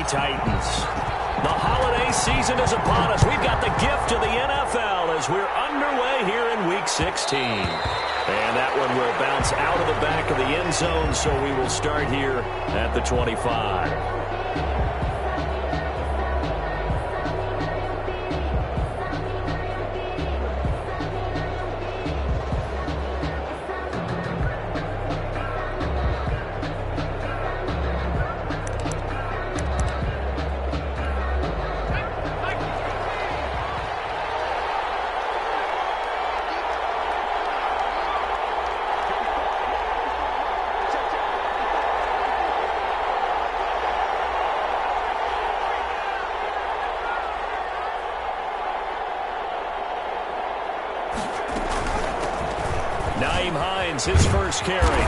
Titans. The holiday season is upon us. We've got the gift of the NFL as we're underway here in Week 16. And that one will bounce out of the back of the end zone, so we will start here at the 25. His first carry.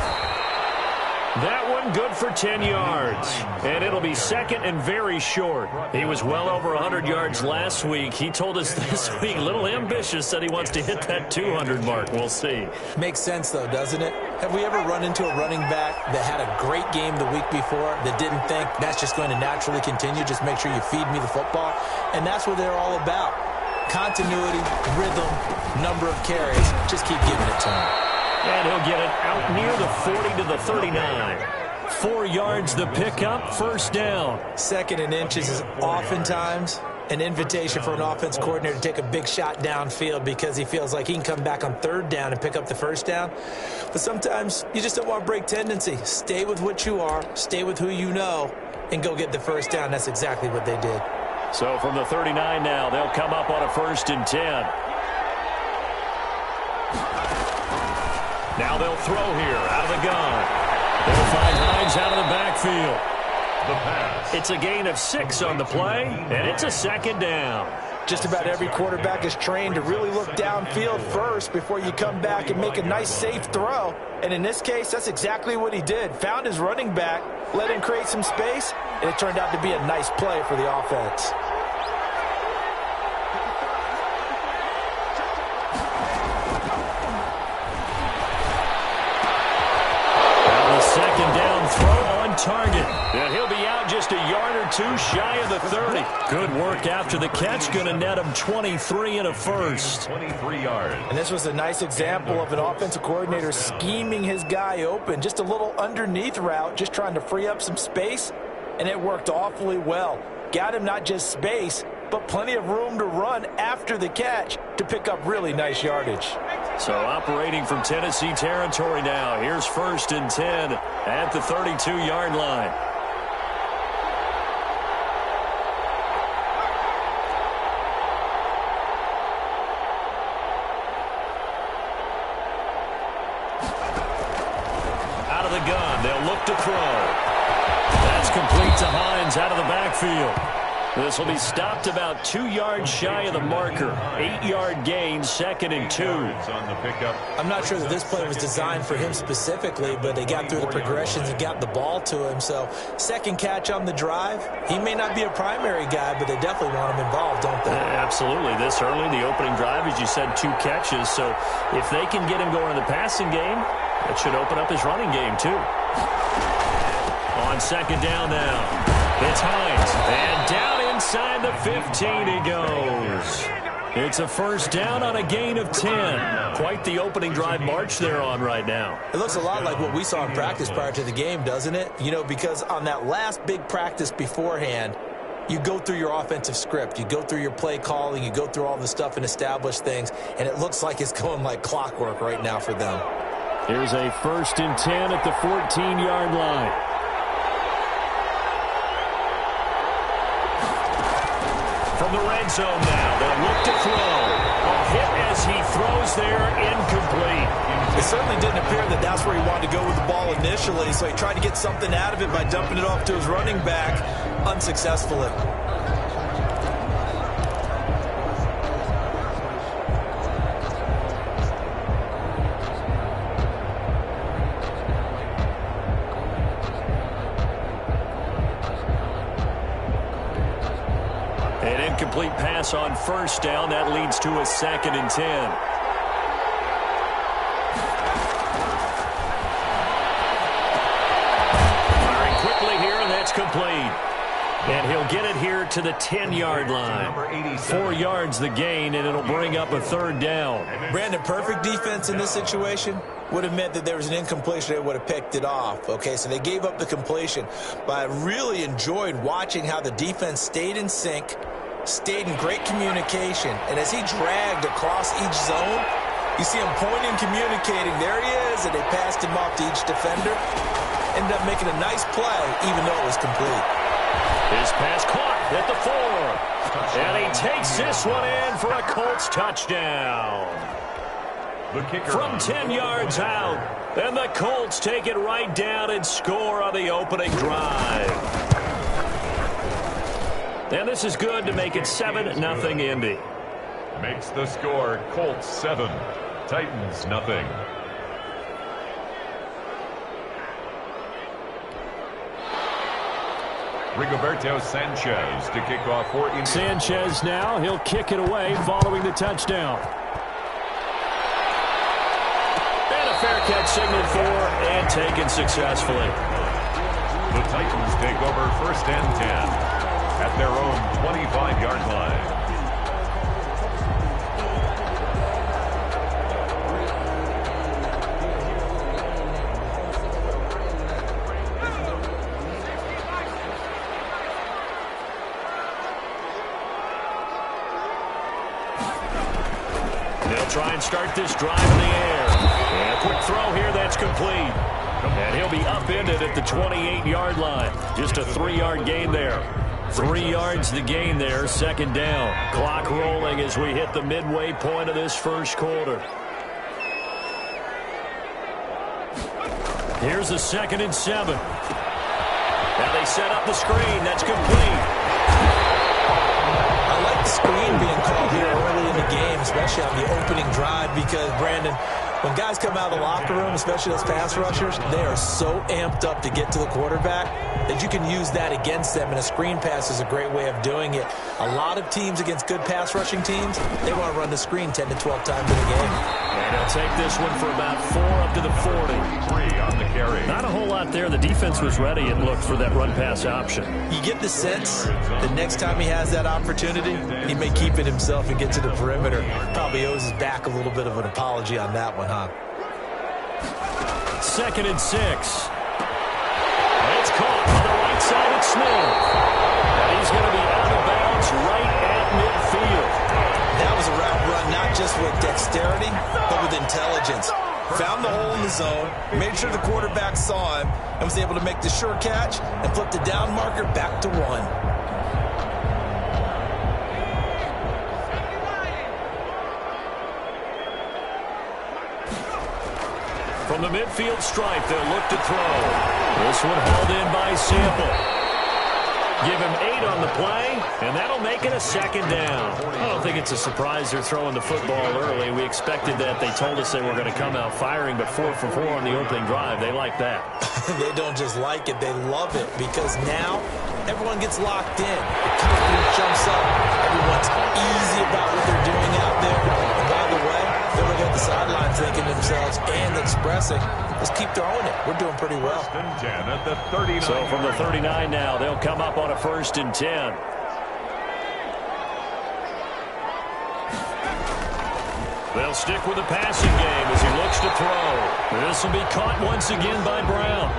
That one good for 10 yards. And it'll be second and very short. He was well over 100 yards last week. He told us this week, a little ambitious, that he wants to hit that 200 mark. We'll see. Makes sense, though, doesn't it? Have we ever run into a running back that had a great game the week before that didn't think that's just going to naturally continue? Just make sure you feed me the football. And that's what they're all about. Continuity, rhythm, number of carries. Just keep giving it to him. And he'll get it out near the 40 to the 39. 4 yards the pickup, first down. Second and inches is oftentimes an invitation for an offense coordinator to take a big shot downfield because he feels like he can come back on third down and pick up the first down. But sometimes you just don't want to break tendency. Stay with what you are, stay with who you know, and go get the first down. That's exactly what they did. So from the 39 now, they'll come up on a 1st and 10. Now they'll throw here out of the gun. They'll find Hines out of the backfield. The pass. It's a gain of 6 on the play, and it's a second down. Just about every quarterback is trained to really look downfield first before you come back and make a nice, safe throw. And in this case, that's exactly what he did. Found his running back, let him create some space, and it turned out to be a nice play for the offense. Second down throw on target. And he'll be out just a yard or two shy of the 30. Good work after the catch. Going to net him 23 and a first. 23 yards. And this was a nice example of an offensive coordinator scheming his guy open. Just a little underneath route, just trying to free up some space. And it worked awfully well. Got him not just space, but plenty of room to run after the catch to pick up really nice yardage. So operating from Tennessee territory now. Here's 1st and 10 at the 32-yard line. Out of the gun, they'll look to throw. That's complete to Hines out of the backfield. This will be stopped about 2 yards shy of the marker. 8-yard gain, 2nd and 2. On the pickup. I'm not sure that this play was designed for him specifically, but they got through the progressions and got the ball to him. So, second catch on the drive. He may not be a primary guy, but they definitely want him involved, don't they? Absolutely. This early, the opening drive, as you said, 2 catches. So, if they can get him going in the passing game, that should open up his running game, too. On second down now, it's Hines. And down inside the 15 he goes. It's a first down on a gain of 10. Quite the opening drive march they're on right now. It looks a lot like what we saw in practice prior to the game, doesn't it? You know, because on that last big practice beforehand, you go through your offensive script. You go through your play calling. You go through all the stuff and establish things. And it looks like it's going like clockwork right now for them. Here's a 1st and 10 at the 14-yard line. From the red zone now, they'll look to throw. A hit as he throws there, incomplete. It certainly didn't appear that that's where he wanted to go with the ball initially, so he tried to get something out of it by dumping it off to his running back unsuccessfully. An incomplete pass on first down. That leads to a 2nd and 10. Firing quickly here, and that's complete. And he'll get it here to the 10-yard line. 4 yards the gain, and it'll bring up a 3rd down. Brandon, perfect defense in this situation would have meant that there was an incompletion. They would have picked it off. Okay, so they gave up the completion. But I really enjoyed watching how the defense stayed in sync, stayed in great communication. And as he dragged across each zone, you see him pointing, communicating. There he is, and they passed him off to each defender. Ended up making a nice play, even though it was complete. His pass caught at the 4. And he takes this one in for a Colts touchdown. From 10 yards out. And the Colts take it right down and score on the opening drive. And this is good to make it 7-0 Indy. Makes the score Colts 7, Titans nothing. Rigoberto Sanchez to kick off for Indy. Sanchez now, he'll kick it away following the touchdown. And a fair catch signaled for and taken successfully. The Titans take over 1st and 10 at their own 25-yard line. Try and start this drive in the air. And a quick throw here, that's complete. And he'll be upended at the 28-yard line. Just a 3-yard gain there. 3 yards the gain there, 2nd down. Clock rolling as we hit the midway point of this 1st quarter. Here's the 2nd and 7. Now they set up the screen. That's complete. I like the screen being called here early in the game, especially on the opening drive, because, Brandon, when guys come out of the locker room, especially those pass rushers, they are so amped up to get to the quarterback that you can use that against them, and a screen pass is a great way of doing it. A lot of teams against good pass rushing teams, they want to run the screen 10 to 12 times in a game. And he'll take this one for about 4 up to the 40. 3 on the carry. Not a whole lot there. The defense was ready and looked for that run-pass option. You get the sense that next time he has that opportunity, he may keep it himself and get to the perimeter. Probably owes his back a little bit of an apology on that one, huh? 2nd and 6. It's caught on the right side at Smith. And he's going to be out of bounds right at midfield. That was a route run, not just with dexterity, but with intelligence. Found the hole in the zone, made sure the quarterback saw him, and was able to make the sure catch and flip the down marker back to 1. From the midfield stripe, they'll look to throw. This one held in by Sample. Give him 8 on the play, and that'll make it a 2nd down. I don't think it's a surprise they're throwing the football early. We expected that. They told us they were going to come out firing, but 4 for 4 on the opening drive. They like that. They don't just like it, they love it, because now everyone gets locked in. The confidence jumps up. Everyone's easy about what they're doing out there. And by the way, they're looking at the sidelines thinking to themselves and expressing, let's keep throwing it. We're doing pretty well. 1st and 10 at the 39. So from the 39 now, they'll come up on a 1st and 10. They'll stick with the passing game as he looks to throw. This will be caught once again by Brown.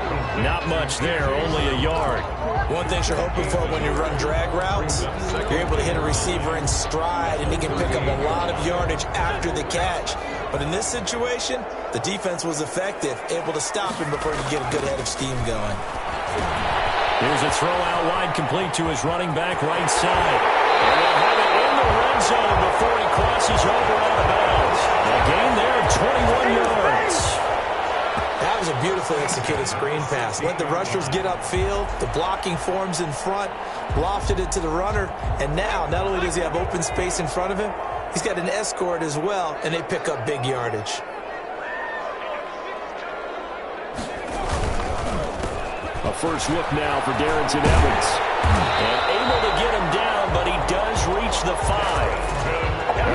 Not much there, only a yard. One thing you're hoping for when you run drag routes, you're able to hit a receiver in stride, and he can pick up a lot of yardage after the catch. But in this situation, the defense was effective, able to stop him before he could get a good head of steam going. Here's a throw out wide, complete to his running back right side. And they'll have it in the red zone before he crosses over out of bounds. A gain there of 21 yards. That was a beautifully executed screen pass. Let the rushers get upfield. The blocking forms in front, lofted it to the runner. And now, not only does he have open space in front of him, he's got an escort as well, and they pick up big yardage. A first look now for Darrington Evans. And able to get him down, but he does reach the 5.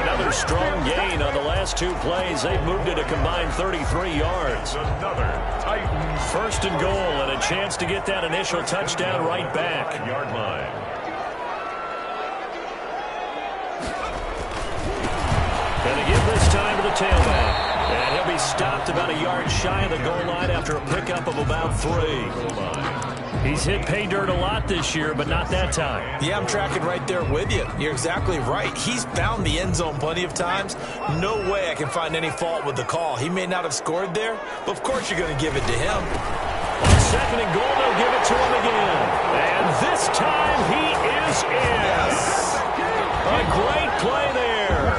Another strong gain on the last 2 plays. They've moved it a combined 33 yards. Another Titans. First and goal, and a chance to get that initial touchdown right back. Yard line. And they give this time to the tailback. And he'll be stopped about a yard shy of the goal line after a pickup of about 3. He's hit pay dirt a lot this year, but not that time. Yeah, I'm tracking right there with you. You're exactly right. He's found the end zone plenty of times. No way I can find any fault with the call. He may not have scored there, but of course you're going to give it to him. On second and goal, they'll give it to him again. And this time he is in. Yes. A great play there.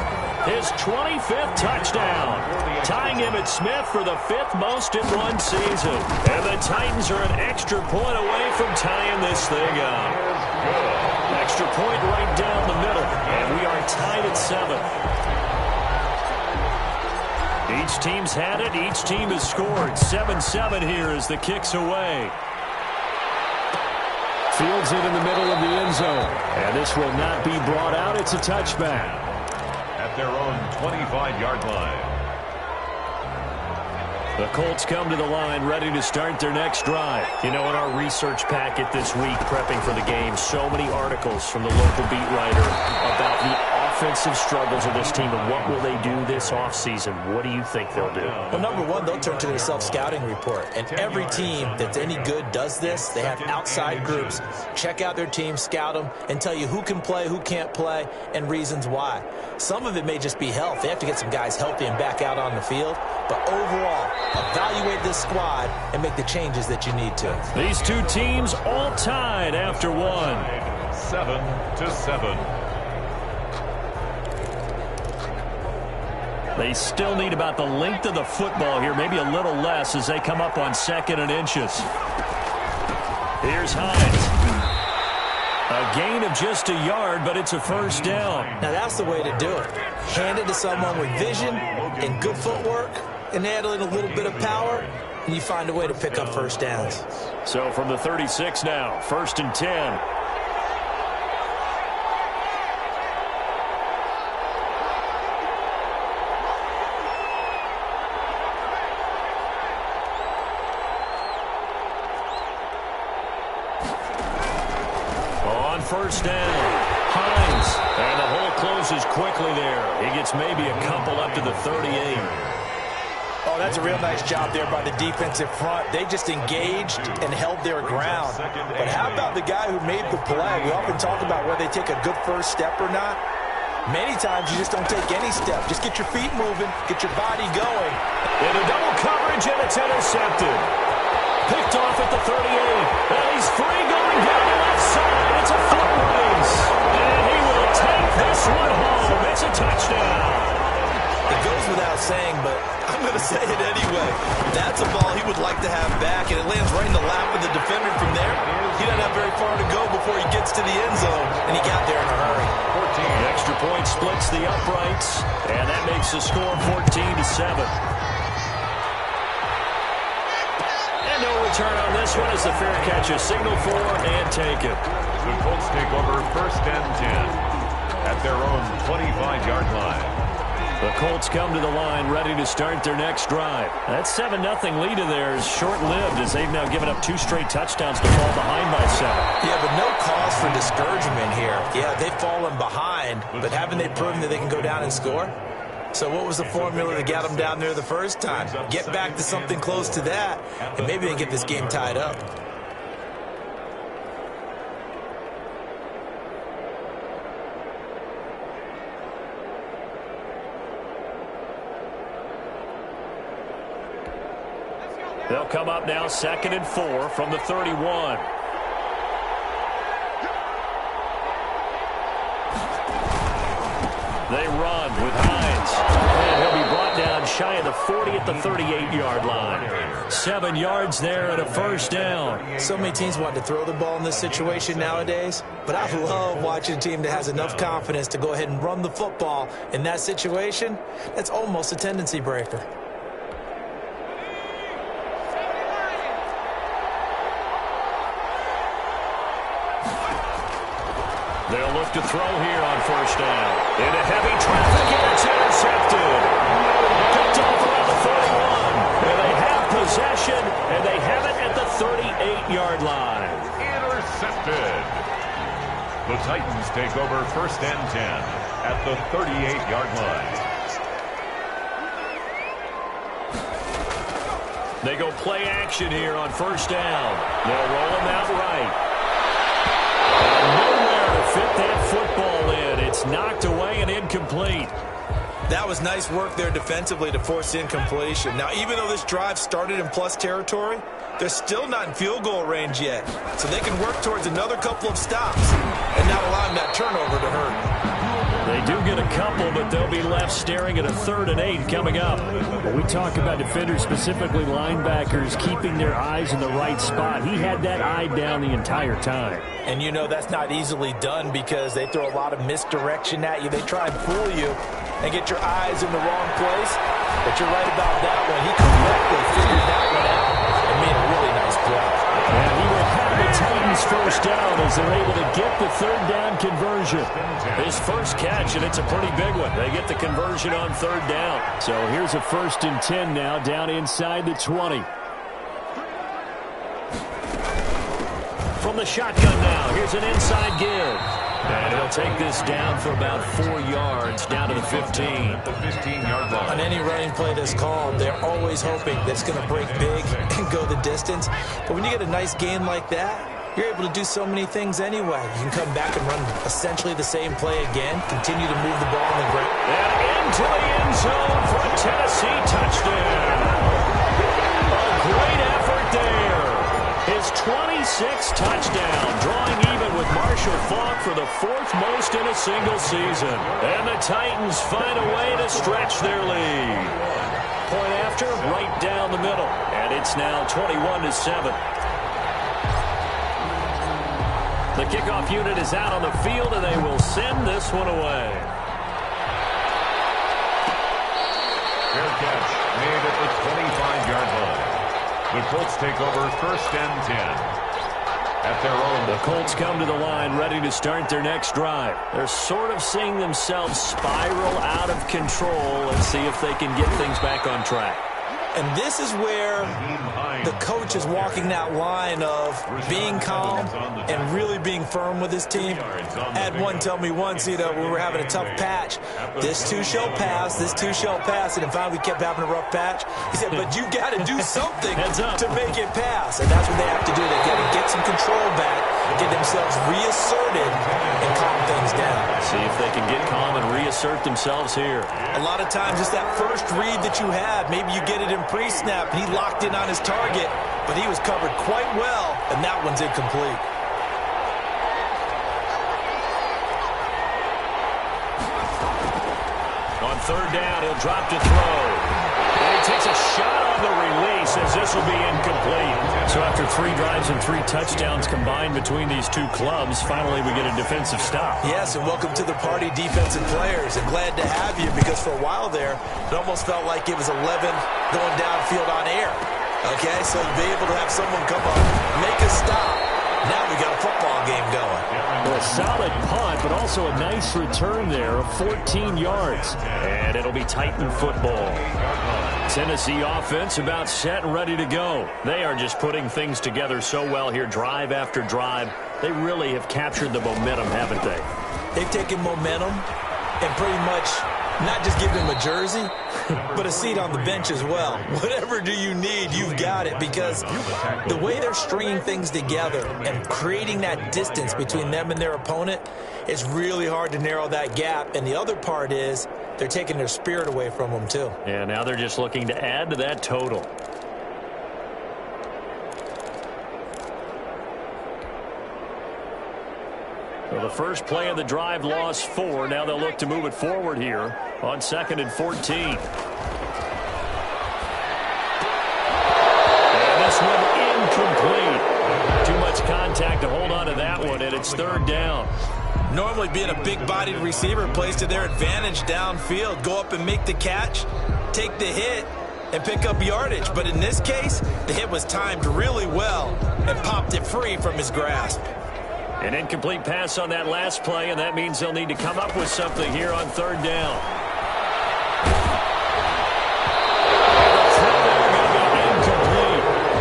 His 25th touchdown, tying Emmitt Smith for the 5th most in one season. And the Titans are an extra point away from tying this thing up. Extra point right down the middle, and we are tied at 7. Each team's had it. Each team has scored. 7-7 here as the kick's away. Fields it in the middle of the end zone. And this will not be brought out. It's a touchback. At their own 25-yard line. The Colts come to the line ready to start their next drive. You know, in our research packet this week, prepping for the game, so many articles from the local beat writer about the offensive struggles of this team and what will they do this offseason. What do you think they'll do? Well, number one, they'll turn to their self-scouting report. And every team that's any good does this. They have outside groups. Check out their team, scout them, and tell you who can play, who can't play, and reasons why. Some of it may just be health. They have to get some guys healthy and back out on the field. But overall, evaluate this squad and make the changes that you need to. These two teams all tied after 1. 7-7. They still need about the length of the football here, maybe a little less as they come up on 2nd and inches. Here's Hines. A gain of just a yard, but it's a first down. Now that's the way to do it. Hand it to someone with vision and good footwork and handle it a little bit of power, and you find a way to pick up first downs. So from the 36 now, 1st and 10. First down, Hines, and the hole closes quickly there. He gets maybe a couple up to the 38. Oh, that's a real nice job there by the defensive front. They just engaged and held their ground. But how about the guy who made the play? We often talk about whether they take a good first step or not. Many times you just don't take any step. Just get your feet moving, get your body going. Into double coverage, and it's intercepted. Picked off at the 38. And he's free going down the left side. It's a foot race. And he will take this one home. It's a touchdown. It goes without saying, but I'm going to say it anyway. That's a ball he would like to have back, and it lands right in the lap of the defender from there. He doesn't have very far to go before he gets to the end zone, and he got there in a hurry. 14. The extra point splits the uprights, and that makes the score 14-7. No return on this one as the fair catch is signaled for and taken. The Colts take over 1st and 10 at their own 25-yard line. The Colts come to the line ready to start their next drive. That 7-0 lead of theirs short-lived as they've now given up 2 straight touchdowns to fall behind by 7. Yeah, but no cause for discouragement here. Yeah, they've fallen behind, but haven't they proven that they can go down and score? So what was the formula that got them down there the first time? Get back to something close to that, and maybe they can get this game tied up. They'll come up now 2nd and 4 from the 31. They run with Hines. And he'll be brought down shy of the 40 at the 38-yard line. 7 yards there and a first down. So many teams want to throw the ball in this situation nowadays, but I love watching a team that has enough confidence to go ahead and run the football in that situation. That's almost a tendency breaker. They'll look to throw here on first down. Into heavy traffic, and it's intercepted. Picked off around the 41. And they have possession, and they have it at the 38-yard line. Intercepted. The Titans take over first and 10 at the 38-yard line. They go play action here on first down. They'll roll him out right. And nowhere to fit that football in. It's knocked away and incomplete. That was nice work there defensively to force incompletion. Now, even though this drive started in plus territory, they're still not in field goal range yet. So they can work towards another couple of stops and not allowing that turnover to hurt. They do get a couple, but they'll be left staring at a 3rd and 8 coming up. When we talk about defenders, specifically linebackers, keeping their eyes in the right spot, he had that eye down the entire time. And you know that's not easily done because they throw a lot of misdirection at you. They try and fool you and get your eyes in the wrong place. But you're right about that one. He correctly figured that one out and made a really nice play. And he will have the Titans first down as they're able to get the 3rd down conversion. His first catch, and it's a pretty big one. They get the conversion on 3rd down. So here's a 1st and 10 now, down inside the 20. From the shotgun now, here's an inside give. And he'll take this down for about 4 yards, down to the 15. The 15-yard line. On any running play that's called, they're always hoping that it's going to break big and go the distance. But when you get a nice gain like that, you're able to do so many things anyway. You can come back and run essentially the same play again, continue to move the ball on the ground. And into the end zone for a Tennessee touchdown. A great effort there. His 26th touchdown, drawing even with Marshall Faulk for the 4th most in a single season. And the Titans find a way to stretch their lead. Point after, right down the middle. And it's now 21-7. The kickoff unit is out on the field, and they will send this one away. Fair catch made at the 25-yard line. The Colts take over 1st and 10 at their own. The Colts come to the line ready to start their next drive. They're sort of seeing themselves spiral out of control. Let's see if they can get things back on track. And this is where the coach is walking that line of being calm and really being firm with his team. I had one tell me once, we were having a tough patch. This too shall pass, this too shall pass. And finally we kept having a rough patch. He said, but you got to do something to make it pass. And that's what they have to do. They got to get some control back, get themselves reasserted, and calm things down. See if they can get calm and reassert themselves here. A lot of times it's that first read that you have. Maybe you get it in pre-snap. He locked in on his target, but he was covered quite well, and that one's incomplete. On 3rd down, he'll drop to throw. And he takes a shot on the release as this will be incomplete. So after 3 drives and 3 touchdowns combined between these two clubs, finally we get a defensive stop. Yes, and welcome to the party, defensive players. And glad to have you because for a while there, it almost felt like it was 11 going downfield on air. Okay, so to be able to have someone come up, make a stop, now we got a football game going. Well, a solid punt, but also a nice return there of 14 yards. And it'll be Titan football. Tennessee offense about set and ready to go. They are just putting things together so well here, drive after drive. They really have captured the momentum, haven't they? They've taken momentum and pretty much not just give him a jersey, but a seat on the bench as well. Whatever do you need, you've got it, because the way they're stringing things together and creating that distance between them and their opponent, it's really hard to narrow that gap. And the other part is they're taking their spirit away from them, too. Yeah, now they're just looking to add to that total. Well, the first play of the drive lost 4. Now they'll look to move it forward here on 2nd and 14. And this one incomplete. Too much contact to hold on to that one, and it's 3rd down. Normally being a big-bodied receiver plays to their advantage downfield. Go up and make the catch, take the hit, and pick up yardage. But in this case, the hit was timed really well and popped it free from his grasp. An incomplete pass on that last play, and that means they'll need to come up with something here on third down.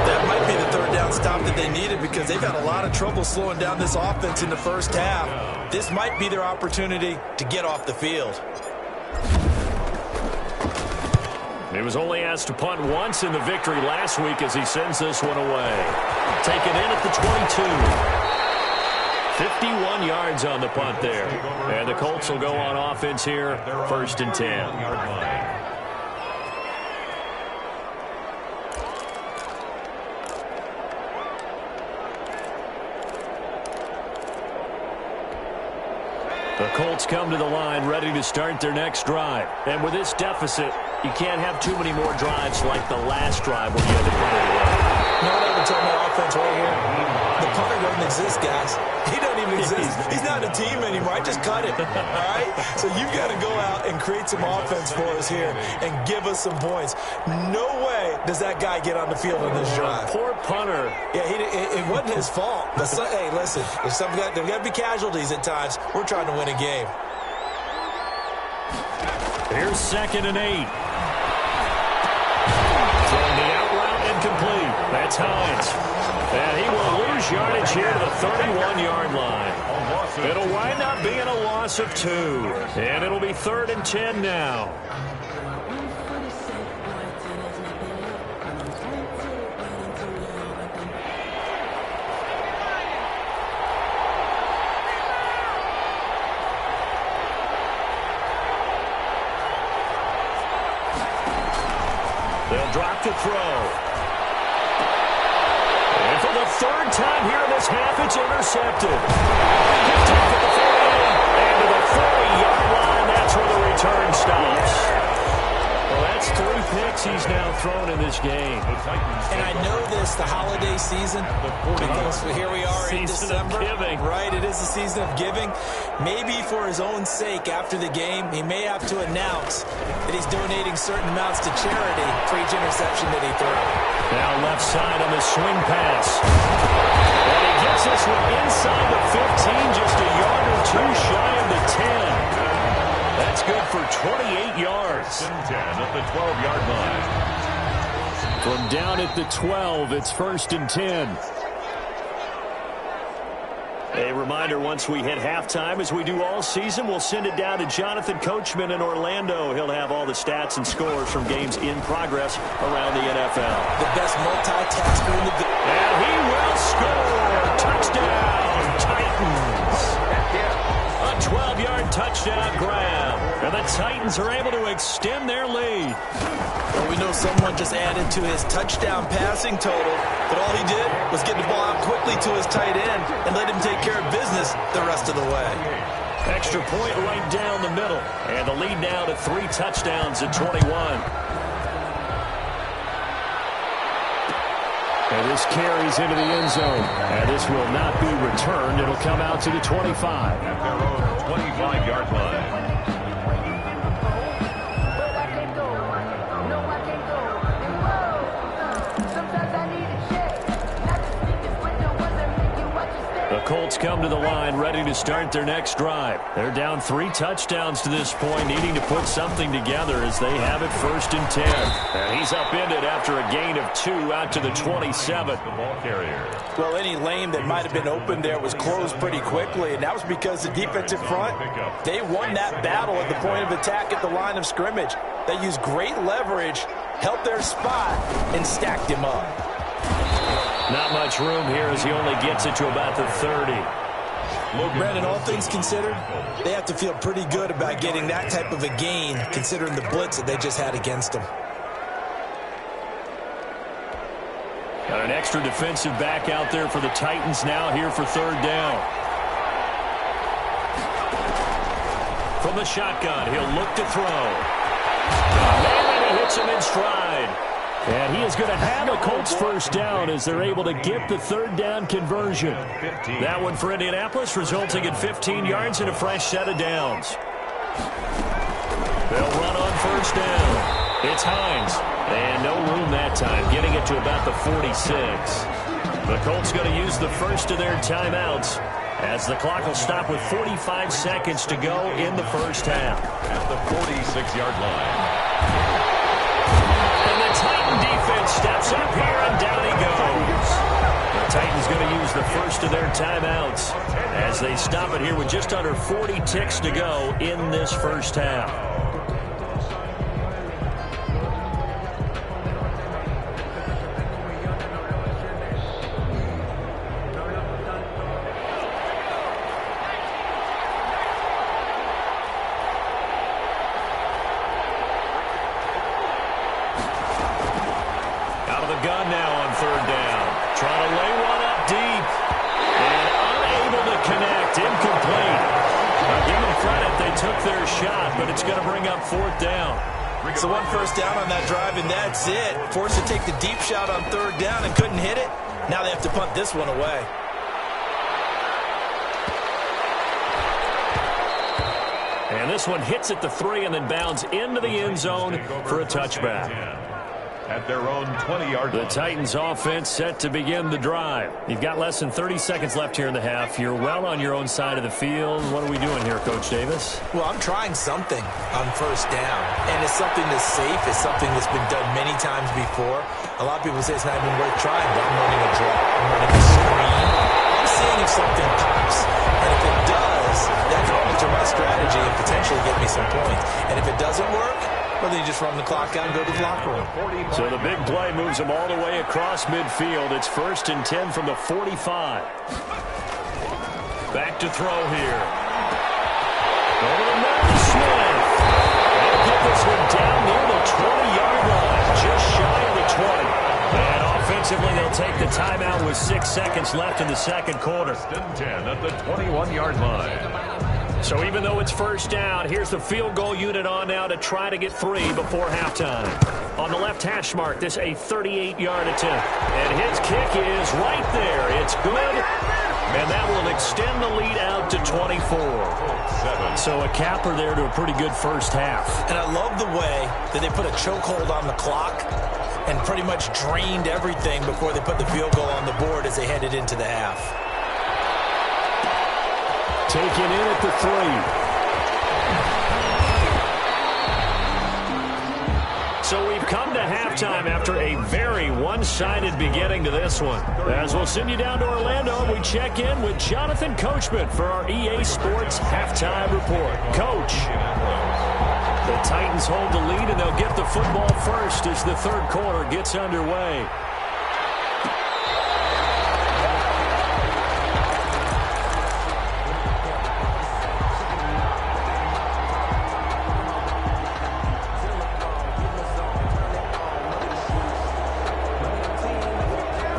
That might be the third down stop that they needed because they've had a lot of trouble slowing down this offense in the first half. This might be their opportunity to get off the field. He was only asked to punt once in the victory last week as he sends this one away. Taken in at the 22. 51 yards on the punt there. And the Colts will go on offense here, 1st and 10. The Colts come to the line ready to start their next drive. And with this deficit, you can't have too many more drives like the last drive where you had to punt it away. You know what I would tell my offense right here? The punter doesn't exist, guys. He doesn't even exist. He's not a team anymore. I just cut it, all right? So you've got to go out and create some offense for us here and give us some points. No way does that guy get on the field on this drive. Poor punter. Yeah, it wasn't his fault. But hey, listen, there's got to be casualties at times. We're trying to win a game. Here's 2nd and 8. Throwing the out route incomplete. That's Hines. And he will lose yardage here to the 31-yard line. It'll wind up being a loss of 2. And it'll be 3rd and 10 now. They'll drop to throw. And for the 3rd time here in this half, it's intercepted. Picked off at the 48 and to the 40-yard line. That's where the return stops. Well, that's 3 picks he's now thrown in this game. And I know this, the holiday season, because here we are in December. Giving. Right, it is the season of giving. Maybe for his own sake after the game, he may have to announce that he's donating certain amounts to charity for each interception that he threw. Now left side on the swing pass. And he gets this one inside the 15, just a yard or 2 shy of the 10. That's good for 28 yards. 10 at the 12-yard line. From down at the 12, it's 1st and 10. A reminder, once we hit halftime, as we do all season, we'll send it down to Jonathan Coachman in Orlando. He'll have all the stats and scores from games in progress around the NFL. The best multitasker in the game. And he will score. Touchdown, Titans. A 12-yard touchdown grab. And the Titans are able to extend their lead. Well, we know someone just added to his touchdown passing total, but all he did was get the ball out quickly to his tight end and let him take care of business the rest of the way. Extra point right down the middle. And the lead now to 3 touchdowns at 21. And this carries into the end zone. And this will not be returned. It'll come out to the 25. At their own 25-yard line. The Colts come to the line ready to start their next drive. They're down 3 touchdowns to this point, needing to put something together as they have it 1st and 10. And he's upended after a gain of 2 out to the 27. The ball carrier. Well, any lane that might have been open there was closed pretty quickly, and that was because the defensive front, they won that battle at the point of attack at the line of scrimmage. They used great leverage, held their spot, and stacked him up. Not much room here as he only gets it to about the 30. Brandon, all things considered, they have to feel pretty good about getting that type of a gain, considering the blitz that they just had against them. Got an extra defensive back out there for the Titans now here for 3rd down. From the shotgun, he'll look to throw. And he hits him in stride. And he is going to have a Colts 1st down as they're able to get the 3rd down conversion. That one for Indianapolis, resulting in 15 yards and a fresh set of downs. They'll run on 1st down. It's Hines. And no room that time, getting it to about the 46. The Colts going to use the first of their timeouts. as the clock will stop with 45 seconds to go in the first half. At the 46-yard line. And the Titan defense steps up here, and down he goes. The Titans going to use the first of their timeouts as they stop it here with just under 40 ticks to go in this first half. Out of the gun now on third down. Trying to lay one up deep. And unable to connect. Incomplete. Now give them credit. They took their shot, but it's going to bring up fourth down. So one first down on that drive, and that's it. Forced to take the deep shot on third down and couldn't hit it. Now they have to punt this one away. And this one hits at the 3 and then bounds into the end zone for a touchback. At their own 20-yard line. The Titans offense set to begin the drive. You've got less than 30 seconds left here in the half. You're well on your own side of the field. What are we doing here, Coach Davis? Well, I'm trying something on first down, and it's something that's safe. It's something that's been done many times before. A lot of people say it's not even worth trying, but I'm running a draw. I'm running a screen. I'm seeing if something pops, and if it does, that can alter my strategy and potentially get me some points. And if it doesn't work, well, then you just run the clock out and go to the locker room. So the big play moves them all the way across midfield. It's 1st and 10 from the 45. Back to throw here. Over to Martin Smith. They'll get this one down near the 20-yard line, just shy of the 20. And offensively, they'll take the timeout with 6 seconds left in the second quarter. 10 at the 21-yard line. So even though it's first down, here's the field goal unit on now to try to get 3 before halftime. On the left hash mark, this a 38-yard attempt. And his kick is right there. It's good. And that will extend the lead out to 24. So a capper there to a pretty good first half. And I love the way that they put a chokehold on the clock and pretty much drained everything before they put the field goal on the board as they headed into the half. Taken in at the 3. So we've come to halftime after a very one-sided beginning to this one. As we'll send you down to Orlando, we check in with Jonathan Coachman for our EA Sports Halftime Report. Coach, the Titans hold the lead, and they'll get the football first as the third quarter gets underway.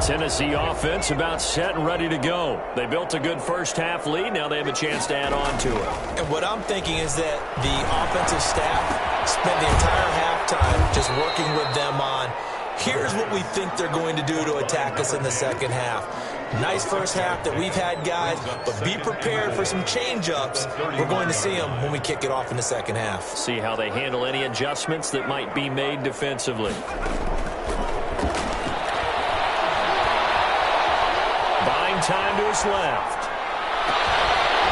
Tennessee offense about set and ready to go. They built a good first half lead. Now they have a chance to add on to it. And what I'm thinking is that the offensive staff spent the entire halftime just working with them on, here's what we think they're going to do to attack us in the second half. Nice first half that we've had, guys, but be prepared for some change-ups. We're going to see them when we kick it off in the second half. See how they handle any adjustments that might be made defensively. Time to his left.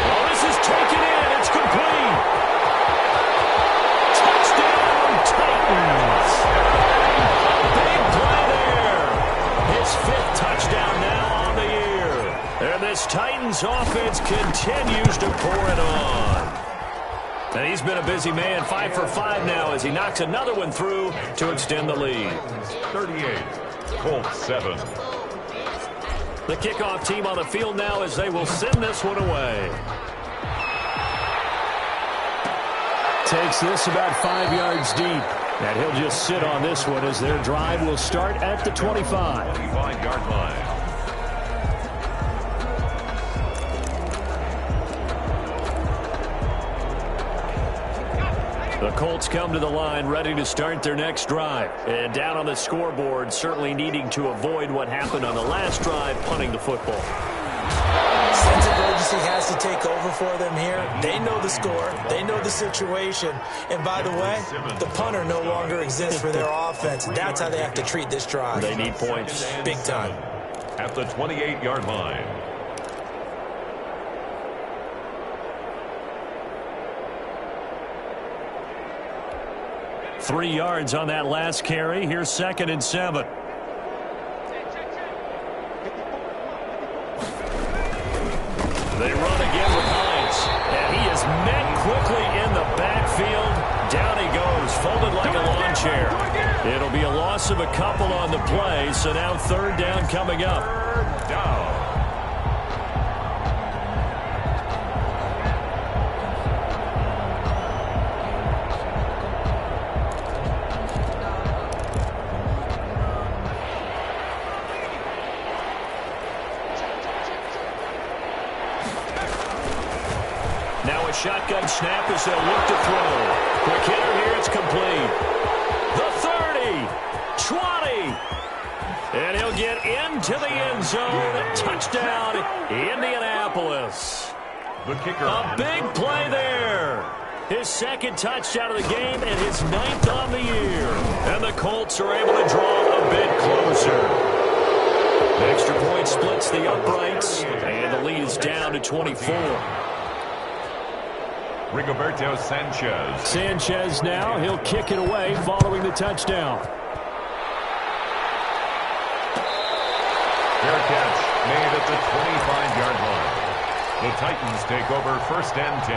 Oh, this is taken in. It's complete. Touchdown, Titans. Big play there. His 5th touchdown now on the year. And this Titans offense continues to pour it on. And he's been a busy man, 5 for 5 now as he knocks another one through to extend the lead. 38, Colts 7. The kickoff team on the field now as they will send this one away. Takes this about 5 yards deep. And he'll just sit on this one as their drive will start at the 25. 25-yard line. The Colts come to the line ready to start their next drive. And down on the scoreboard, certainly needing to avoid what happened on the last drive, punting the football. Sense of urgency has to take over for them here. They know the score. They know the situation. And by the way, the punter no longer exists for their offense. That's how they have to treat this drive. They need points. Big time. At the 28-yard line. 3 yards on that last carry. Here's 2nd and 7. They run again with Hines, and he is met quickly in the backfield. Down he goes, folded like a lawn chair. It'll be a loss of a couple on the play, so now 3rd down coming up. Third down. Now a shotgun snap as they'll look to throw. Quick hitter here, it's complete. The 30, 20, and he'll get into the end zone. Touchdown, Indianapolis. The kicker. A big play there. His 2nd touchdown of the game and his 9th on the year. And the Colts are able to draw a bit closer. The extra point splits the uprights, and the lead is down to 24. Rigoberto Sanchez. Sanchez now, he'll kick it away following the touchdown. Fair catch made at the 25-yard line. The Titans take over 1st and 10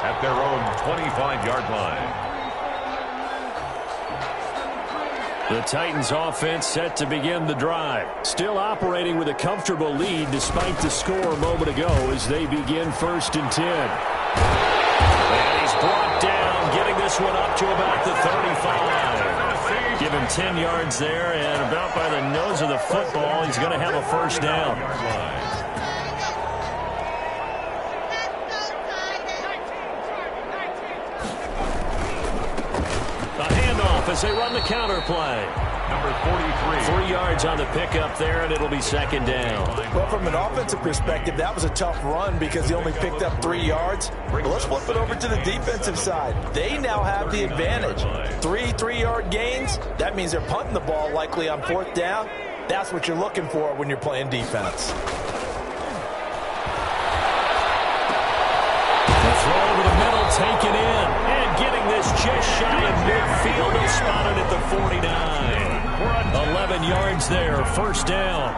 at their own 25-yard line. The Titans offense set to begin the drive. Still operating with a comfortable lead despite the score a moment ago as they begin 1st and 10. And he's brought down, getting this one up to about the 35. Give him 10 yards there, and about by the nose of the football, he's going to have a 1st down. A handoff as they run the counter play. Number 43. 3 yards on the pickup there, and it'll be 2nd down. Well, from an offensive perspective, that was a tough run because he only picked up 3 yards. But let's flip it over to the defensive side. They now have the advantage. 3-3-yard gains, that means they're punting the ball likely on 4th down. That's what you're looking for when you're playing defense. The throw over the middle, taken in, and getting this just shy of midfield. He'll spot it at the 49. 11 yards there, 1st down.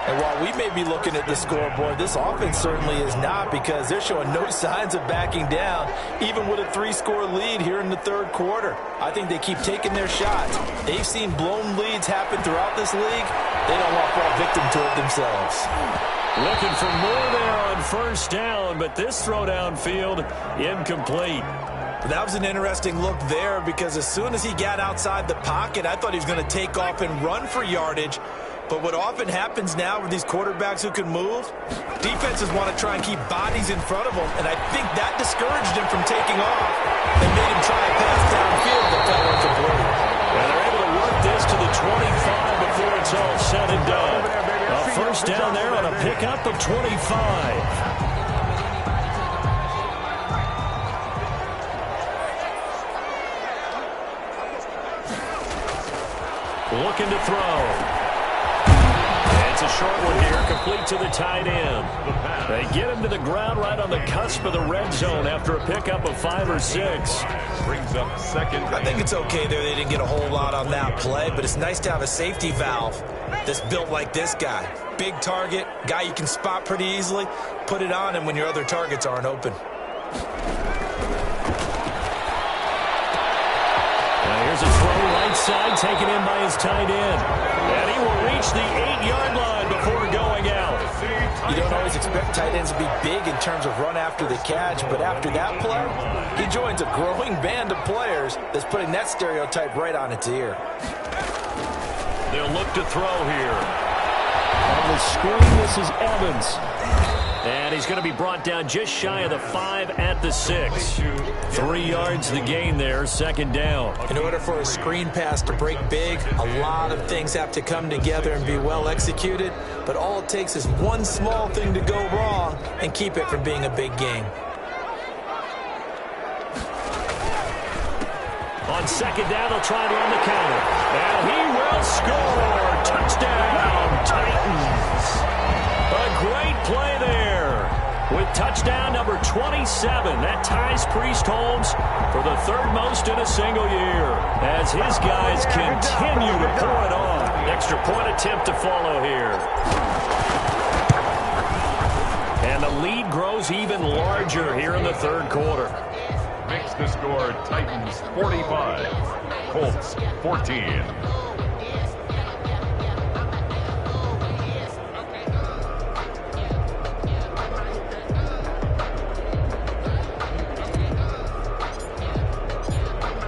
And while we may be looking at the scoreboard, this offense certainly is not, because they're showing no signs of backing down, even with a 3-score lead here in the 3rd quarter. I think they keep taking their shots. They've seen blown leads happen throughout this league. They don't want to fall victim to it themselves. Looking for more there on 1st down, but this throw downfield incomplete. That was an interesting look there, because as soon as he got outside the pocket, I thought he was going to take off and run for yardage. But what often happens now with these quarterbacks who can move, defenses want to try and keep bodies in front of them, and I think that discouraged him from taking off and made him try a pass downfield that fell incomplete. And they're able to work this to the 25 before it's all said and done. A 1st down there on a pickup of 25. Looking to throw. It's a short one here, complete to the tight end. They get him to the ground right on the cusp of the red zone after a pickup of 5 or 6. Brings up 2nd. I think it's okay there. They didn't get a whole lot on that play, but it's nice to have a safety valve that's built like this guy. Big target, guy you can spot pretty easily. Put it on him when your other targets aren't open. Here's a throw right side, taken in by his tight end. And he will reach the 8-yard line before going out. You don't always expect tight ends to be big in terms of run after the catch, but after that play, he joins a growing band of players that's putting that stereotype right on its ear. They'll look to throw here. On the screen, this is Evans. And he's going to be brought down just shy of the 5 at the 6. 3 yards the gain there, 2nd down. In order for a screen pass to break big, a lot of things have to come together and be well executed. But all it takes is one small thing to go wrong and keep it from being a big game. On 2nd down, they'll try to run the counter. And he will score. Touchdown, Titans. A great play there. with touchdown number 27. That ties Priest Holmes for the third most in a single year as his guys continue to pour it on. Extra point attempt to follow here. And the lead grows even larger here in the third quarter. Makes the score Titans 45, Colts 14.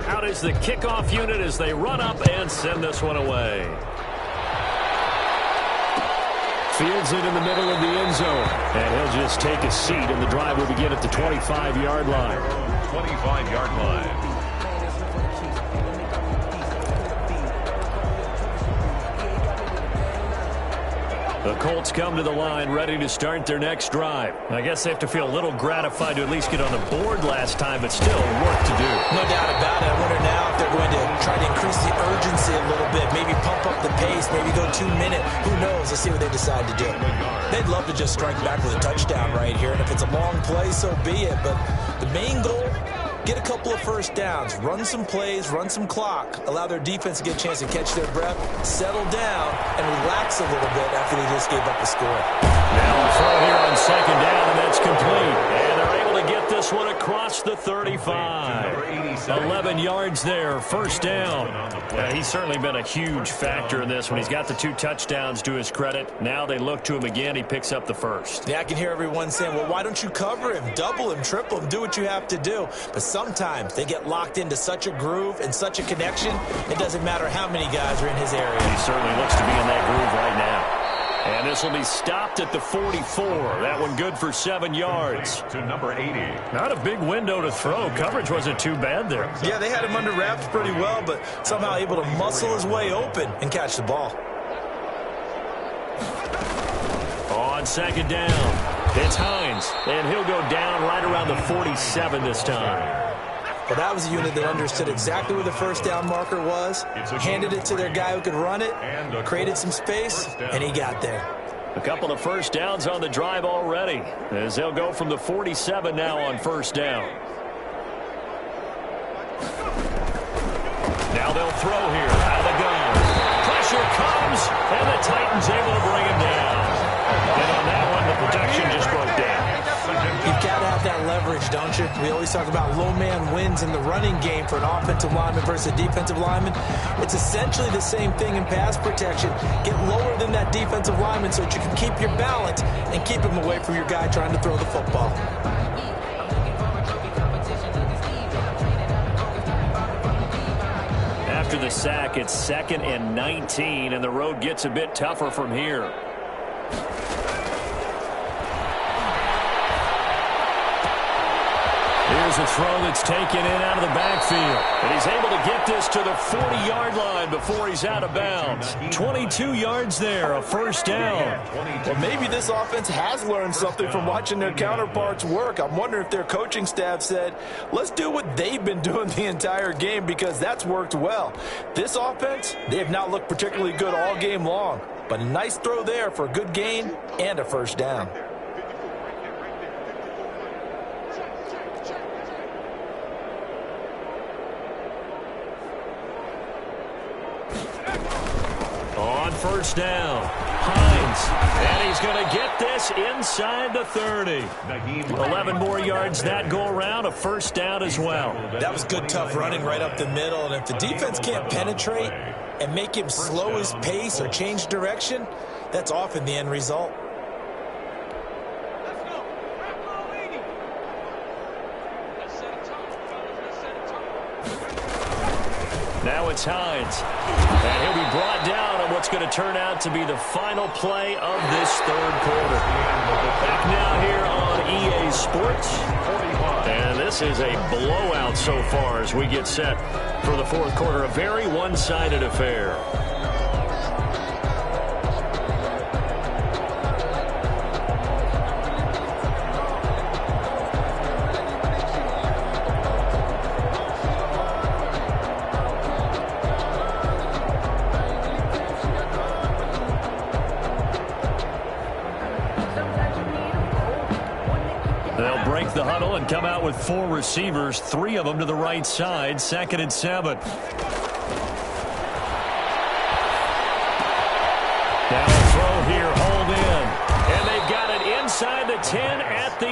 Out is the kickoff unit as they run up and send this one away. Fields it in the middle of the end zone. And he'll just take a seat, and the drive will begin at the 25-yard line. 25-yard line. The Colts come to the line ready to start their next drive. I guess they have to feel a little gratified to at least get on the board last time, but still work to do. No doubt about it. I wonder now if they're going to try to increase the urgency a little bit, maybe pump up the pace, maybe go 2 minute. Who knows? Let's see what they decide to do. They'd love to just strike back with a touchdown right here, and if it's a long play, so be it. But the main goal, get a couple of first downs, run some plays, run some clock, allow their defense to get a chance to catch their breath, settle down, and relax a little bit after they just gave up the score. Now a throw here on second down, and that's complete. And they're able to get this one across the 35. 11 yards there, first down. He's certainly been a huge factor in this one. He's got the 2 touchdowns to his credit. Now they look to him again. He picks up the first. Yeah, I can hear everyone saying, well, why don't you cover him, double him, triple him, do what you have to do. But sometimes they get locked into such a groove and such a connection, it doesn't matter how many guys are in his area. He certainly looks to be in that groove right now. And this will be stopped at the 44. That one good for 7 yards. To number 80. Not a big window to throw. Coverage wasn't too bad there. Yeah, they had him under wraps pretty well, but somehow able to muscle his way open and catch the ball. On second down, it's Hines, and he'll go down right around the 47 this time. Well, that was a unit that understood exactly where the first down marker was, handed it to their guy who could run it, created some space, and he got there. A couple of first downs on the drive already, as they'll go from the 47 now on first down. Now they'll throw here out of the gun. Pressure comes, and the Titans able to bring him down. And on that one, the protection just broke down. You've got to have that leverage, don't you? We always talk about low man wins in the running game for an offensive lineman versus a defensive lineman. It's essentially the same thing in pass protection. Get lower than that defensive lineman so that you can keep your balance and keep him away from your guy trying to throw the football. After the sack, it's 2nd and 19, and the road gets a bit tougher from here. Here's a throw that's taken in out of the backfield. And he's able to get this to the 40-yard line before he's out of bounds. 22 yards there, a first down. Well, maybe this offense has learned something from watching their counterparts work. I'm wondering if their coaching staff said, let's do what they've been doing the entire game because that's worked well. This offense, they have not looked particularly good all game long. But a nice throw there for a good gain and a first down. On first down, Hines, and he's going to get this inside the 30. 11 more yards that go around, a first down as well. That was good, tough running right up the middle, and if the defense can't penetrate and make him slow his pace or change direction, that's often the end result. Now it's Hines, and he'll be brought down on what's going to turn out to be the final play of this third quarter. Back now here on EA Sports, and this is a blowout so far as we get set for the fourth quarter. A very one-sided affair. come out with 4 receivers, 3 of them to the right side, 2nd and 7. Now a throw here, hold in. And they've got it inside the 10 at the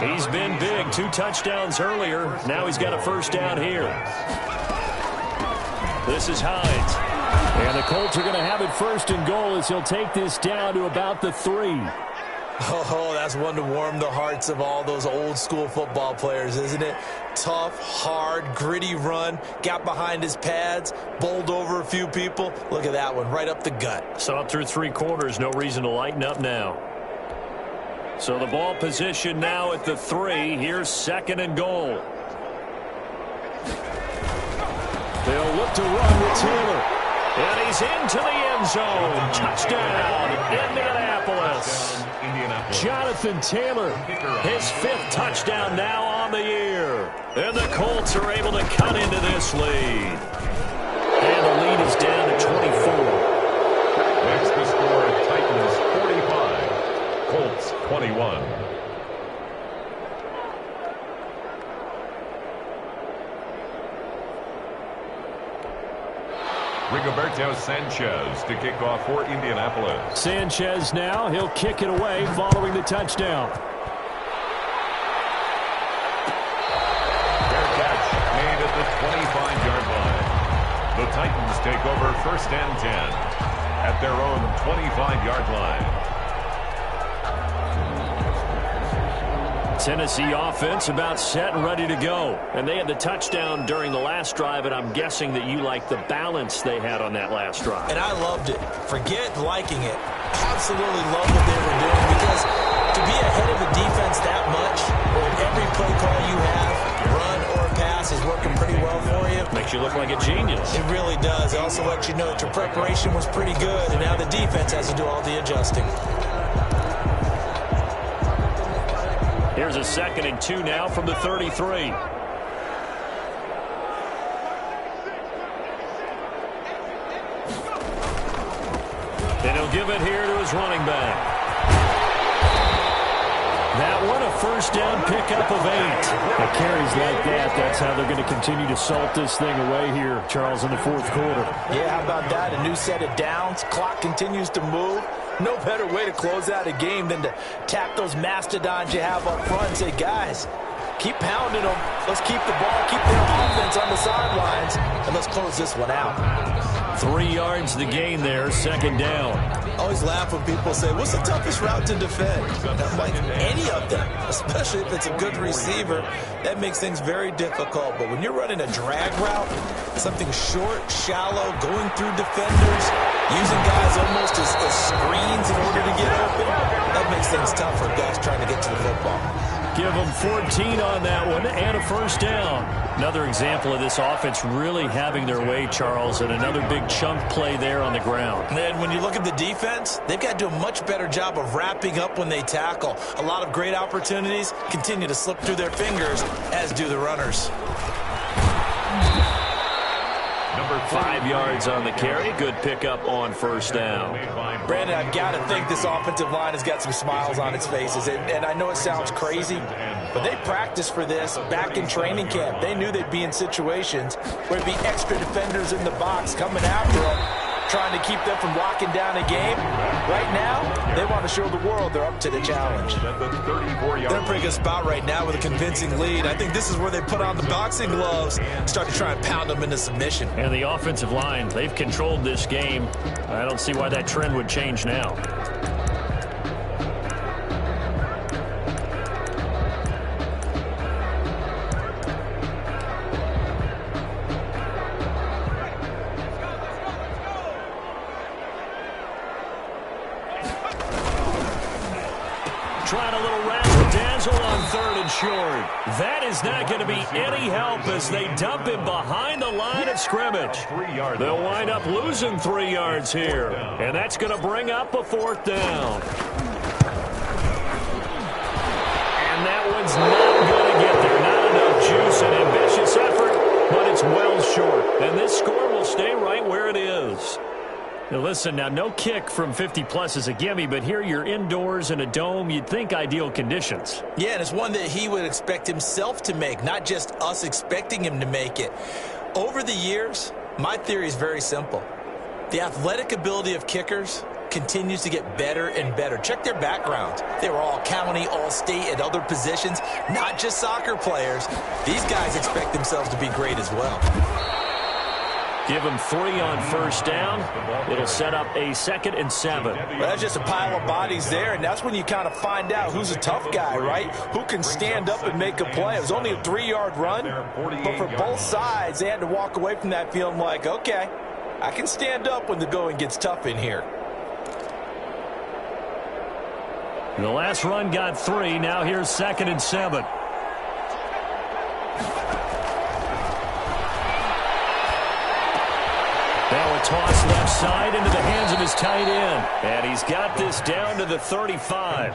8. He's been big, 2 touchdowns earlier. Now he's got a first down here. This is Hines. And the Colts are going to have it 1st and goal as he'll take this down to about the 3. Oh, that's one to warm the hearts of all those old school football players, isn't it? Tough, hard, gritty run, got behind his pads, bowled over a few people. Look at that one, right up the gut. Saw it through 3 quarters, no reason to lighten up now. So the ball position now at the 3. Here's 2nd and goal. They'll look to run with Taylor. And he's into the end zone. Touchdown, Indianapolis. Jonathan Taylor, His 5th touchdown now on the year. And the Colts are able to cut into this lead. And the lead is down to 24. Next the score, Titans 45, Colts 21. Rigoberto Sanchez to kick off for Indianapolis. Sanchez now, he'll kick it away following the touchdown. Fair catch made at the 25-yard line. The Titans take over 1st and 10 at their own 25-yard line. Tennessee offense about set and ready to go. And they had the touchdown during the last drive, and I'm guessing that you like the balance they had on that last drive. And I loved it. Forget liking it. Absolutely love what they were doing, because to be ahead of a defense that much, where every play call you have, run or pass, is working pretty well for you. Makes you look like a genius. It really does. It also lets you know that your preparation was pretty good, and now the defense has to do all the adjusting. Here's a 2nd and 2 now from the 33. And he'll give it here to his running back. That one a first down pickup of 8. The carries like that, that's how they're going to continue to salt this thing away here, Charles, in the 4th quarter. Yeah, how about that? A new set of downs. Clock continues to move. No better way to close out a game than to tap those mastodons you have up front and say, guys, keep pounding them. Let's keep the ball, keep their offense on the sidelines, and let's close this one out. 3 yards the gain there, 2nd down. I always laugh when people say, what's the toughest route to defend? I'm like, any of them, especially if it's a good receiver. That makes things very difficult. But when you're running a drag route, something short, shallow, going through defenders, using guys almost as screens in order to get open, that makes things tough for guys trying to get to the football. Give them 14 on that one and a first down. Another example of this offense really having their way, Charles, and another big chunk play there on the ground. And then when you look at the defense, they've got to do a much better job of wrapping up when they tackle. A lot of great opportunities continue to slip through their fingers, as do the runners. 5 yards on the carry. Good pickup on first down. Brandon, I've got to think this offensive line has got some smiles on its faces. And I know it sounds crazy, but they practiced for this back in training camp. They knew they'd be in situations where there'd be extra defenders in the box coming after them, trying to keep them from locking down a game. Right now, they want to show the world they're up to the challenge. They're in a pretty good spot right now with a convincing lead. I think this is where they put on the boxing gloves, start to try and pound them into submission. And the offensive line, they've controlled this game. I don't see why that trend would change now. Trying a little razzle-dazzle on 3rd and short. That is not going to be any help as they dump him behind the line of scrimmage. They'll wind up losing 3 yards here, and that's going to bring up a 4th down. And that one's not going to get there. Not enough juice and ambitious effort, but it's well short. And this score will stay right where it is. Now listen, now no kick from 50-plus is a gimme, but here you're indoors in a dome. You'd think ideal conditions. Yeah, and it's one that he would expect himself to make, not just us expecting him to make it. Over the years, my theory is very simple. The athletic ability of kickers continues to get better and better. Check their backgrounds. They were all county, all state, at other positions, not just soccer players. These guys expect themselves to be great as well. Give him 3 on first down. It'll set up a 2nd and 7. Well, that's just a pile of bodies there, and that's when you kind of find out who's a tough guy, right? Who can stand up and make a play. It was only a 3-yard run, but for both sides, they had to walk away from that feeling like, okay, I can stand up when the going gets tough in here. The last run got 3. Now here's 2nd and 7. Now a toss left side into the hands of his tight end. And he's got this down to the 35.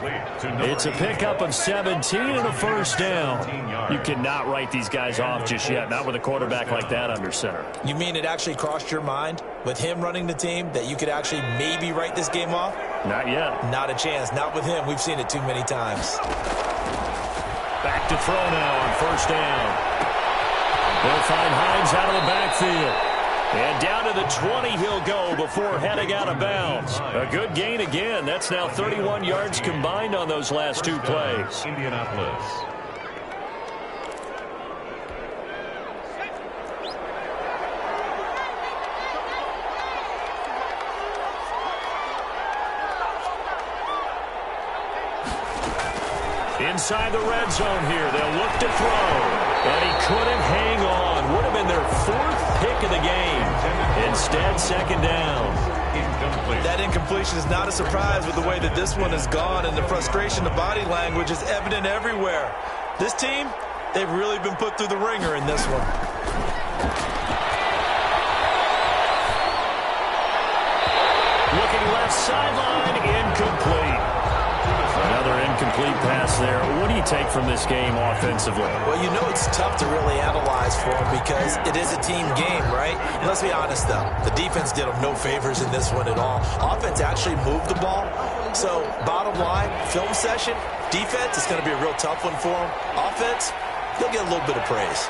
It's a pickup of 17 and a first down. You cannot write these guys off just yet, not with a quarterback like that under center. You mean it actually crossed your mind with him running the team that you could actually maybe write this game off? Not yet. Not a chance. Not with him. We've seen it too many times. Back to throw now on first down. They'll find Hines out of the backfield. And down to the 20 he'll go before heading out of bounds. A good gain again. That's now 31 yards combined on those last 2 plays. Indianapolis. Inside the red zone here. They'll look to throw. And he couldn't hang on. Would have been their 4th pick of the game. Instead, 2nd down. That incompletion is not a surprise with the way that this one has gone, and the frustration, the body language is evident everywhere. This team, they've really been put through the ringer in this one. Looking left sideline, incomplete. Another incomplete pass there. What do you take from this game offensively? Well, you know it's tough to really analyze for them because it is a team game, right? And let's be honest, though. The defense did them no favors in this one at all. Offense actually moved the ball. So, bottom line, film session, defense, it's going to be a real tough one for them. Offense, they'll get a little bit of praise.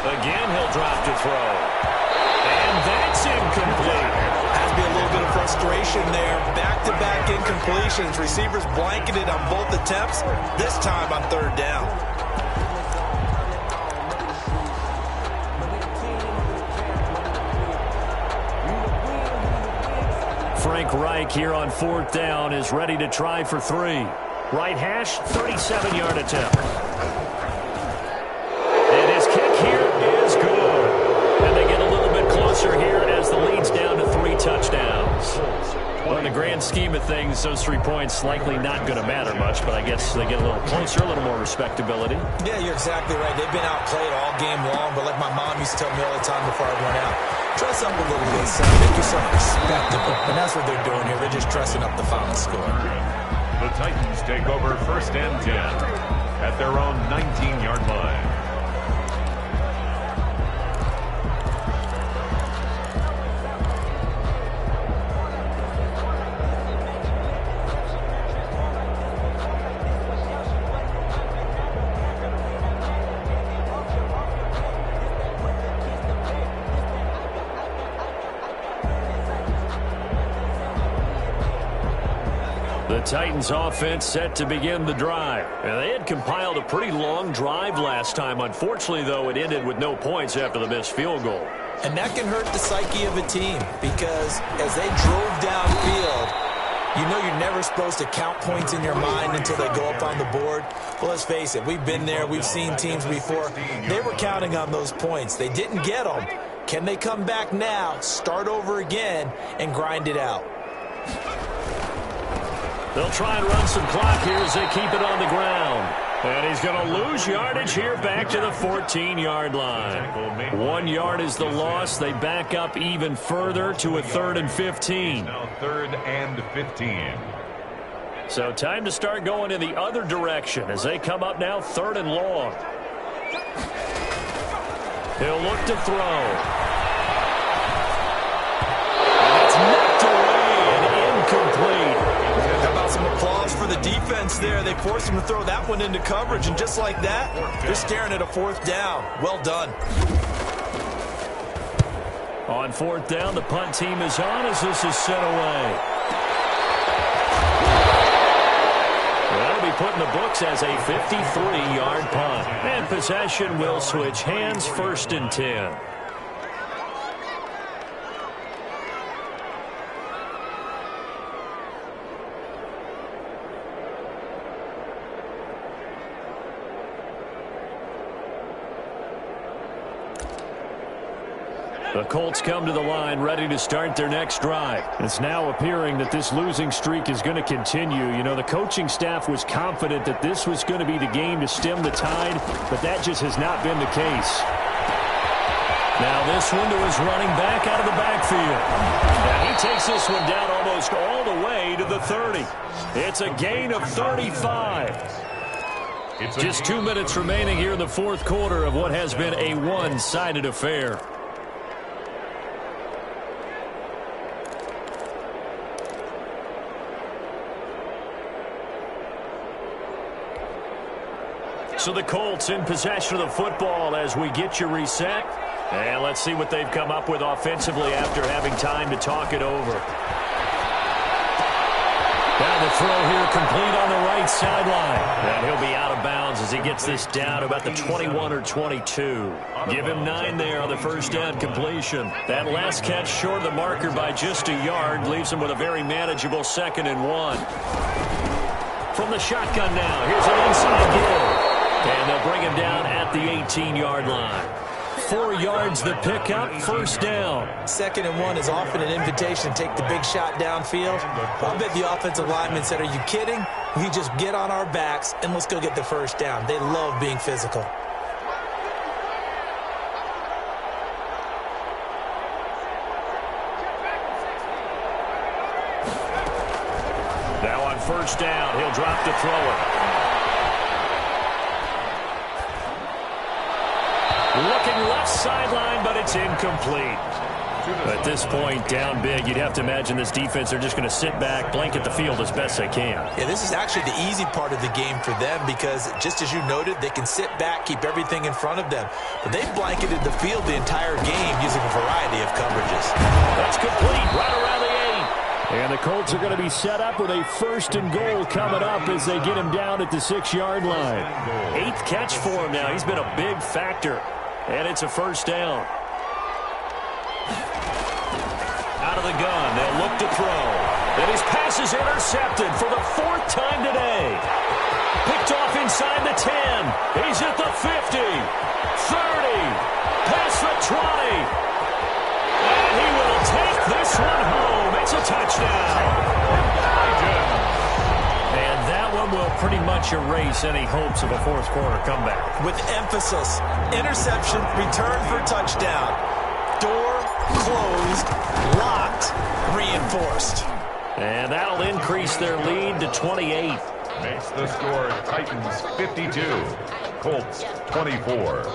Again, he'll drop to throw. And that's incomplete. Has to be a little bit of frustration there. Back-to-back incompletions. Receivers blanketed on both attempts, this time on 3rd down. Frank Reich here on 4th down is ready to try for 3. Right hash, 37-yard attempt. And his kick here is good. And they get a little bit closer here as the lead's down to 3 touchdowns. Well, in the grand scheme of things, those 3 points likely not going to matter much, but I guess they get a little closer, a little more respectability. Yeah, you're exactly right. They've been outplayed all game long, but like my mom used to tell me all the time before I went out, dress up a little bit, son. Make yourself respectable. And that's what they're doing here. They're just dressing up the final score. The Titans take over 1st and 10 at their own 19-yard line. The Titans offense set to begin the drive. And they had compiled a pretty long drive last time. Unfortunately, though, it ended with no points after the missed field goal. And that can hurt the psyche of a team because as they drove downfield, you know you're never supposed to count points in your mind until they go up on the board. Well, let's face it, we've been there. We've seen teams before. They were counting on those points. They didn't get them. Can they come back now, start over again, and grind it out? They'll try and run some clock here as they keep it on the ground. And he's going to lose yardage here back to the 14-yard line. 1 yard is the loss. They back up even further to a 3rd and 15. Now 3rd and 15. So time to start going in the other direction as they come up now 3rd and long. He'll look to throw. And it's knocked away and incomplete. How about some applause for the defense there? They forced him to throw that one into coverage, and just like that, they're staring at a fourth down. Well done. On fourth down, the punt team is on as this is sent away. That'll be put in the books as a 53-yard punt. And possession will switch hands, 1st and 10. The Colts come to the line ready to start their next drive. It's now appearing that this losing streak is going to continue. You know, the coaching staff was confident that this was going to be the game to stem the tide, but that just has not been the case. Now this one to his running back out of the backfield. Now he takes this one down almost all the way to the 30. It's a gain of 35. Just 2 minutes remaining here in the fourth quarter of what has been a one-sided affair. So the Colts in possession of the football as we get you reset. And let's see what they've come up with offensively after having time to talk it over. Now the throw here complete on the right sideline. And he'll be out of bounds as he gets this down about the 21 or 22. Give him 9 there on the first down completion. That last catch short of the marker by just a yard leaves him with a very manageable 2nd and 1. From the shotgun now, here's an inside give. And they'll bring him down at the 18-yard line. 4 yards the pickup, 1st down. 2nd and 1 is often an invitation to take the big shot downfield. I bet the offensive lineman said, are you kidding? We just get on our backs and let's go get the 1st down. They love being physical. Now on 1st down, he'll drop to throw it. Looking left sideline, but it's incomplete. At this point, down big, you'd have to imagine this defense, they're just going to sit back, blanket the field as best they can. Yeah, this is actually the easy part of the game for them because, just as you noted, they can sit back, keep everything in front of them. But they've blanketed the field the entire game using a variety of coverages. That's complete, right around the 8. And the Colts are going to be set up with a 1st and goal coming up as they get him down at the 6-yard line. 8th catch for him now. He's been a big factor. And it's a 1st down. Out of the gun, they'll look to throw. And his pass is intercepted for the 4th time today. Picked off inside the 10. He's at the 50. 30. Past the 20. And he will take this one home. It's a touchdown. And that one will pretty much erase any hopes of a fourth quarter comeback. With emphasis, interception, return for touchdown. Door closed, locked, reinforced. And that'll increase their lead to 28. Makes the score Titans 52, Colts 24.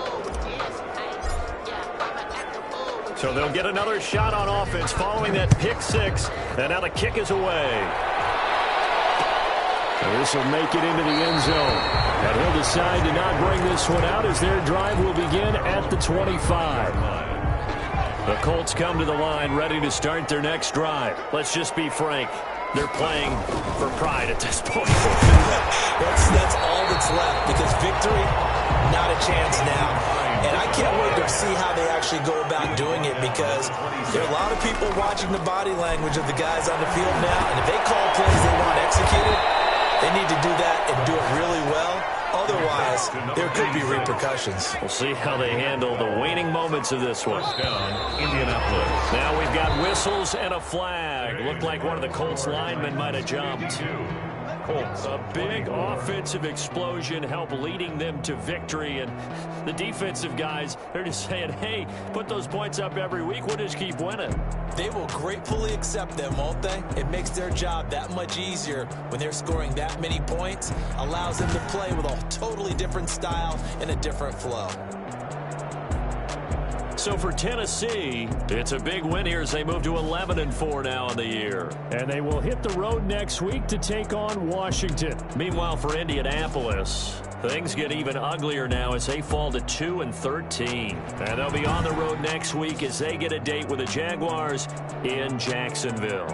So they'll get another shot on offense following that pick 6. And now the kick is away. This will make it into the end zone. And he'll decide to not bring this one out as their drive will begin at the 25. The Colts come to the line ready to start their next drive. Let's just be frank. They're playing for pride at this point. That's all that's left because victory, not a chance now. And I can't wait to see how they actually go about doing it because there are a lot of people watching the body language of the guys on the field now. And if they call plays they want executed, they need to do that and do it really well. Otherwise, there could be repercussions. We'll see how they handle the waning moments of this one. Down, Indianapolis. Now we've got whistles and a flag. Looked like one of the Colts linemen might have jumped. Colts. A big offensive explosion helped leading them to victory. And the defensive guys, they're just saying, hey, put those points up every week. We'll just keep winning. They will gratefully accept them, won't they? It makes their job that much easier when they're scoring that many points. Allows them to play with a totally different style and a different flow. so for Tennessee, it's a big win here as they move to 11-4 now in the year. And they will hit the road next week to take on Washington. Meanwhile, for Indianapolis, things get even uglier now as they fall to 2-13. And they'll be on the road next week as they get a date with the Jaguars in Jacksonville.